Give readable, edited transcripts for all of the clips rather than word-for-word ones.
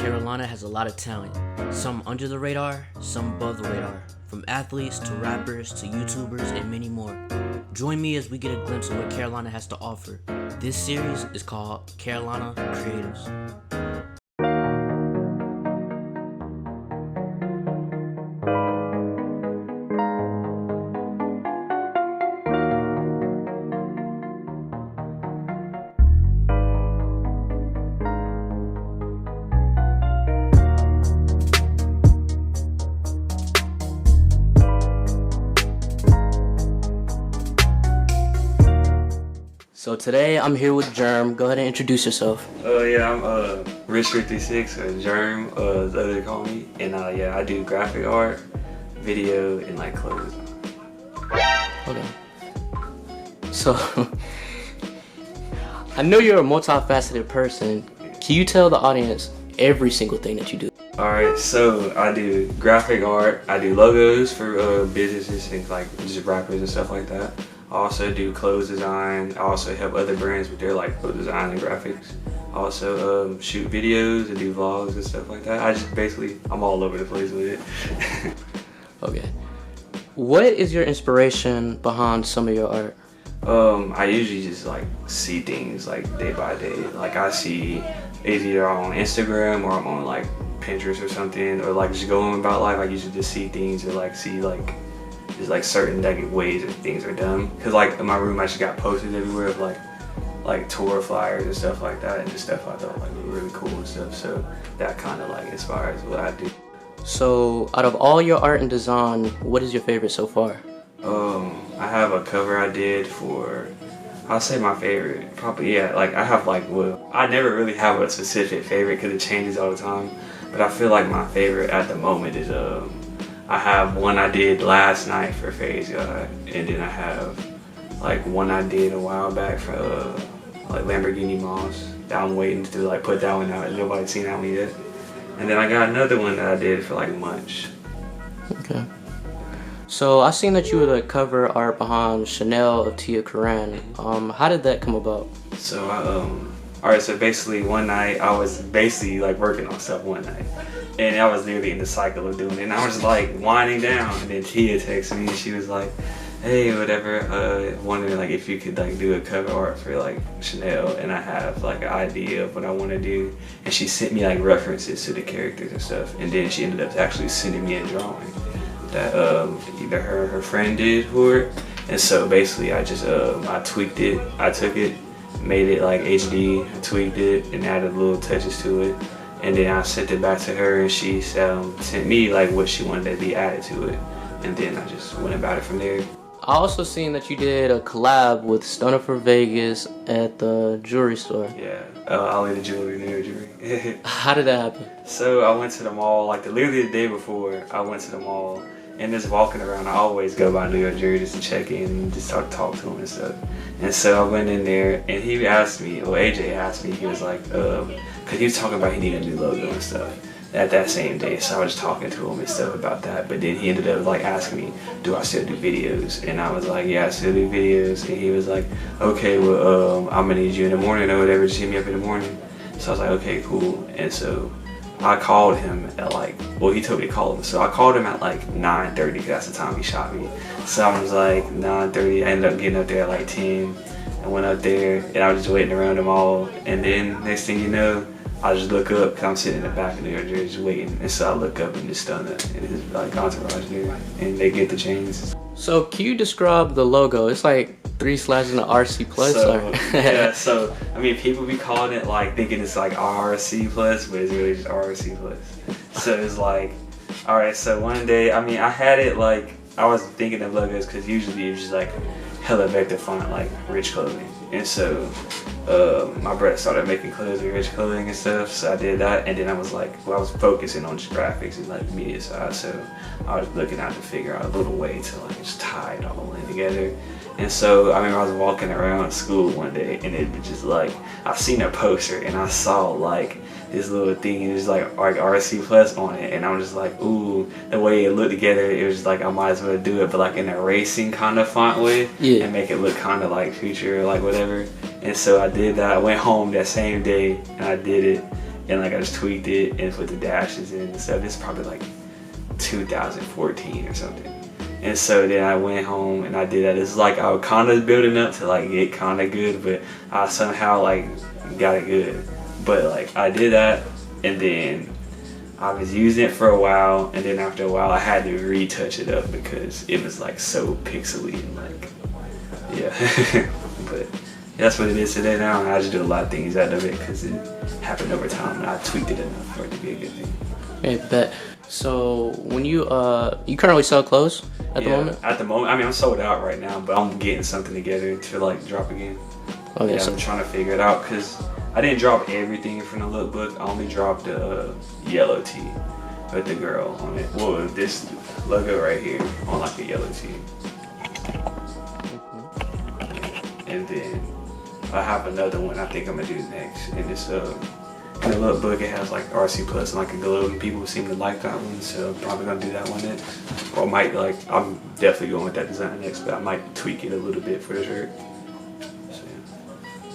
Carolina has a lot of talent, some under the radar, some above the radar, from athletes to rappers to YouTubers and many more. Join me as we get a glimpse of what Carolina has to offer. This series is called Carolina Creatives. So today I'm here with Germ. Go ahead and introduce yourself. Yeah, I'm Rich336, or Germ, as others call me. And yeah, I do graphic art, video, and like clothes. Okay. So, I know you're a multifaceted person. Can you tell the audience every single thing that you do? Alright, so I do graphic art, I do logos for businesses and like just rappers and stuff like that. I also do clothes design. I also help other brands with their like clothes design and graphics. I also shoot videos and do vlogs and stuff like that. I'm all over the place with it. Okay. What is your inspiration behind some of your art? I usually just like see things like day by day. Like I see either on Instagram or I'm on like Pinterest or something, or like just going about life. I usually just see things or like see like just like certain like ways that things are done. Cause like in my room I just got posters everywhere of like tour flyers and stuff like that, and just stuff I thought like were really cool and stuff. So that kind of like inspires what I do. So out of all your art and design, what is your favorite so far? I have a cover I did for, I'll say my favorite, probably, yeah, like I have like, well, I never really have a specific favorite because it changes all the time, but I feel like my favorite at the moment is, I have one I did last night for Phase God, and then I have like one I did a while back for like Lamborghini Moss that I'm waiting to like put that one out, and nobody's seen that one yet. And then I got another one that I did for like Munch. Okay. So I seen that you were the cover art behind Chanel of Tia Koran. How did that come about? So alright, so basically one night I was basically like working on stuff one night, and I was literally in the cycle of doing it, and I was like winding down, and then Tia texted me and she was like, hey, whatever, wondering like if you could like do a cover art for like Chanel, and I have like an idea of what I want to do, and she sent me like references to the characters and stuff, and then she ended up actually sending me a drawing that either her friend did for it. And so basically I just I tweaked it, I took it, made it like HD, tweaked it, and added little touches to it, and then I sent it back to her, and she sent me like what she wanted to be added to it, and then I just went about it from there. I also seen that you did a collab with Stunner for Vegas at the jewelry store. Yeah, Ollie the Jewelry, New York Jewelry. How did that happen? So I went to the mall, like literally the day before I went to the mall, and just walking around, I always go by New York Jewelry just to check in and just talk to him and stuff. And so I went in there, and he asked me, well AJ asked me, he was like, cause he was talking about he needed a new logo and stuff at that same day, so I was talking to him and stuff about that. But then he ended up like asking me, do I still do videos? And I was like, yeah, I still do videos. And he was like, okay, well I'm gonna need you in the morning or whatever, just hit me up in the morning. So I was like, okay, cool. And so I called him at like, well, he told me to call him, so I called him at like 9:30 because that's the time he shot me. So I was like 9:30, I ended up getting up there at like 10, and went up there, and I was just waiting around them all, and then next thing you know, I just look up, because I'm sitting in the back of New York Jersey just waiting, and so I look up and just Stunner and his like entourage there, and they get the chains. So can you describe the logo? It's like 3 slashes and an RC plus? So, yeah, so, I mean, people be calling it like, thinking it's like RC plus, but it's really just RC plus. So it's like, alright, so one day, I mean, I had it like, I was thinking of logos because usually it's just like hella vector font, like Rich Clothing. And so my brother started making clothes with Rich Clothing and stuff, so I did that. And then I was like, well, I was focusing on just graphics and like media side, so I was looking out to figure out a little way to like just tie it all in together. And so I remember I was walking around school one day, and it was just like, I seen a poster and I saw like this little thing, and it was like RC plus on it, and I was just like, ooh, the way it looked together, it was just like I might as well do it, but like in a racing kind of font way, yeah, and make it look kind of like future, like whatever. And so I did that. I went home that same day and I did it, and like I just tweaked it and put the dashes in and stuff. It's probably like 2014 or something. And so then I went home and I did that. It's like I was kind of building up to like get kind of good, but I somehow like got it good. But like I did that, and then I was using it for a while, and then after a while I had to retouch it up because it was like so pixely and like, yeah. But that's what it is today now, and I just do a lot of things out of it because it happened over time and I tweaked it enough for it to be a good thing. Okay, bet. So when you currently sell clothes at the moment? At the moment, I mean I'm sold out right now, but I'm getting something together to like drop again. Okay, Yeah, so I'm trying to figure it out because I didn't drop everything from the lookbook. I only dropped the yellow tee with the girl on it. Well, this logo right here on like a yellow tee. And then I have another one I think I'm gonna do next. And it's in the lookbook it has like RC Plus and like a globe, and people seem to like that one, so I'm probably gonna do that one next. Or might like I'm definitely going with that design next, but I might tweak it a little bit for the shirt. So,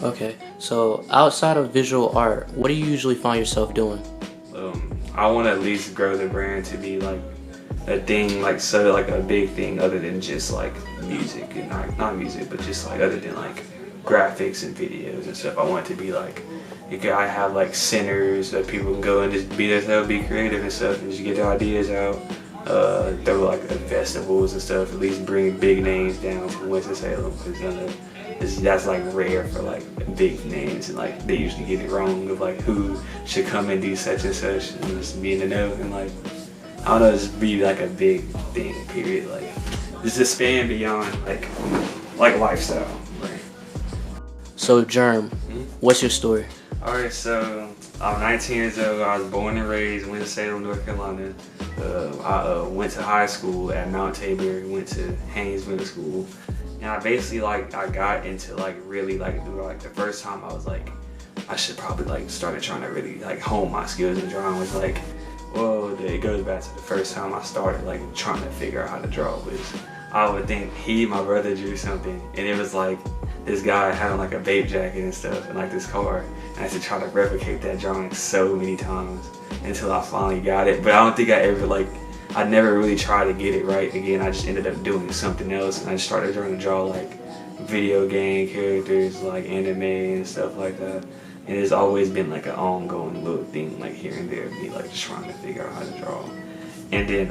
yeah. Okay, so outside of visual art, what do you usually find yourself doing? I want to at least grow the brand to be like a thing, like so like a big thing other than just like music and not music, but just like other than like graphics and videos and stuff. I want it to be like I have like centers that people can go and just be themselves, be creative and stuff, and just get their ideas out. Throw like festivals and stuff. At least bring big names down to Winston-Salem, because that's like rare for like big names, and like they usually get it wrong of like who should come and do such and such, and just be in the know, and like I don't know, just be like a big thing. Period. Like just expand beyond like lifestyle. Right. So Germ, what's your story? Alright, so I'm 19 years old. I was born and raised in Winston-Salem, North Carolina. I went to high school at Mount Tabor, went to Haynes Middle School. And I basically like, I got into like really like the first time I was like, I should probably like started trying to really like hone my skills in drawing was like, well, it goes back to the first time I started like trying to figure out how to draw was, I would think my brother drew something, and it was like this guy having like a vape jacket and stuff and like this car, and I had to try to replicate that drawing so many times until I finally got it. But I don't think I never really tried to get it right again. I just ended up doing something else, and I just started trying to draw like video game characters, like anime and stuff like that. And it's always been like an ongoing little thing, like here and there, me like just trying to figure out how to draw. And then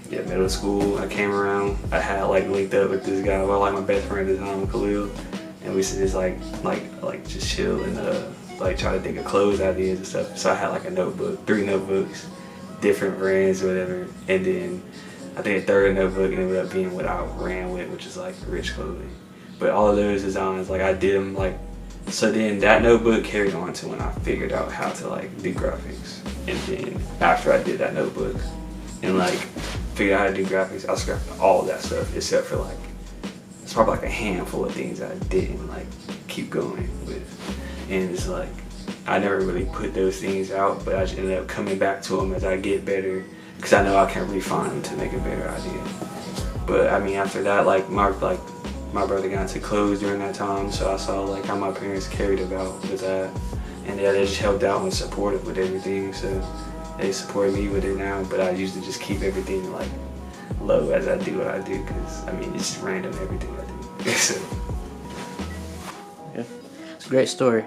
middle school, I came around, I had like linked up with this guy, well, like my best friend at the time, Khalil, and we used to just like just chill and like try to think of clothes ideas and stuff. So I had like a notebook, 3 notebooks, different brands or whatever, and then I think a third notebook ended up being what I ran with, which is like Rich clothing. But all of those designs, like I did them like, so then that notebook carried on to when I figured out how to like do graphics. And then after I did that notebook and like figured out how to do graphics, I scrapped all that stuff except for like, it's probably like a handful of things I didn't like keep going with. And it's like, I never really put those things out, but I just ended up coming back to them as I get better, because I know I can refine them to make a better idea. But I mean, after that, like my brother got into clothes during that time, so I saw like how my parents carried about with that, and yeah, they just helped out and supported with everything. So they support me with it now, but I usually just keep everything like low as I do what I do, because I mean it's just random everything I do. So. Yeah, it's a great story.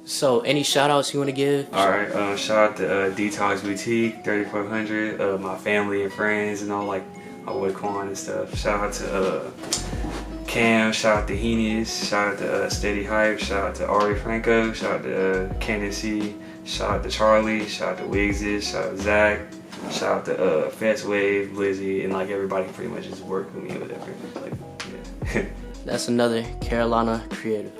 So, any shout outs you want to give? Alright, shout out to Detox Boutique, 3400, my family and friends and all, like my boy Quan and stuff. Shout out to Cam, shout out to Henius, shout out to Steady Hype, shout out to Ari Franco, shout out to Candace C, shout out to Charlie, shout out to Wiggs's, shout out to Zach, shout out to Fast Wave, Blizzy, and like everybody pretty much just worked with me or whatever. Like, yeah. That's another Carolina creative.